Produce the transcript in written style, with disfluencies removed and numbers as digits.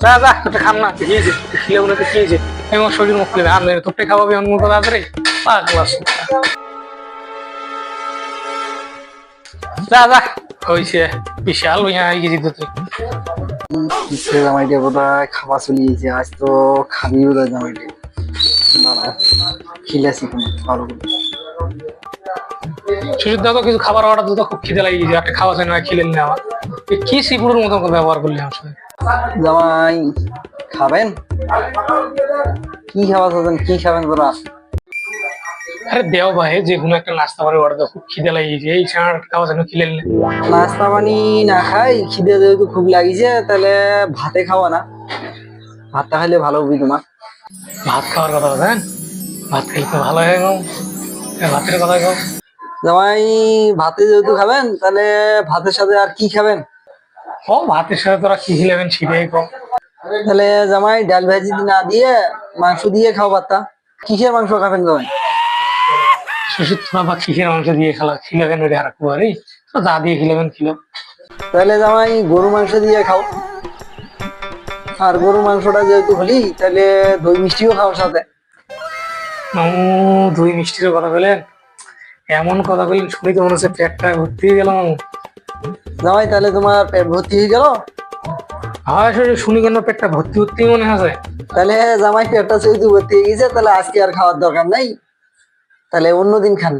যা যা তোকে খাম না খেয়েছে খেলে বলে খেয়েছে আমি আমার শরীর মুখ খুলে আমি তোকে খাওয়াবি অন্য কথা আছে পাগলা যা যা হয়েছে বিশাল হইয়া গেছি তো তুই জামাইটা বোধহয় খাওয়া চলে গেছে আজ তো খাবি বোধহয় জামাইটা দাঁড়াও খিলাসি কোনো ভালো করে সুযোগ দাও তো কিছু খাবার অর্ডার দিতে খুব খিদে লাগে গেছে একটা খাওয়া চাই না খেলেন না আমার কি সিপুরের মতো ব্যবহার করলি আমার সাথে জামাই খাবেন কি খাওয়া চাচ্ছেন কি খাবেন তোরা আরে দেও ভাই যে কোনো একটা নাস্তা বাড়ি অর্ডার দাও খুব খিদে লাগে গেছে এই ছাড়া খাওয়া চাই না খেলেন না নাস্তা পানি না খাই খিদে যেহেতু খুব লাগিছে তাহলে ভাতে খাওয়া না ভাতটা খাইলে ভালো হবি তোমার ভাত খাওয়ার কথা বলেন ভাত খাইলে তো ভালো হয়ে গেল ভাতের কথা খাও জামাই ভাতে যেহেতু খাবেন তাহলে ভাতের সাথে আর কি খাবেন ও ভাতের সাথে তোরা কি খেলেবেন সেটাই কম তাহলে জামাই ডাল ভাজি না দিয়ে মাংস দিয়ে খাও ভাতটা কিসের মাংস খাবেন জামাই শ্বশুর তোরা বা কিসের মাংস দিয়ে খিলাবেন ওটা আর কুয়ারি যা দিয়ে খিলাবেন খিলাম তাহলে জামাই গরু মাংস দিয়ে খাও আর গরু মাংসটা যেহেতু হলি তাহলে দই মিষ্টিও খাও সাথে মামু দই মিষ্টির কথা বলেন এমন কথা বললেন শুনে তো মনে হচ্ছে পেটটা ভর্তি হয়ে গেল মামু জামাই তাহলে তোমার পেট ভর্তি হয়ে গেল হয় শুনি কেন পেটটা ভর্তি ভর্তি মনে আছে তাহলে জামাই পেটটা যেহেতু ভর্তি হয়ে গেছে তাহলে আজকে আর খাওয়ার দরকার নাই তাহলে অন্যদিন খান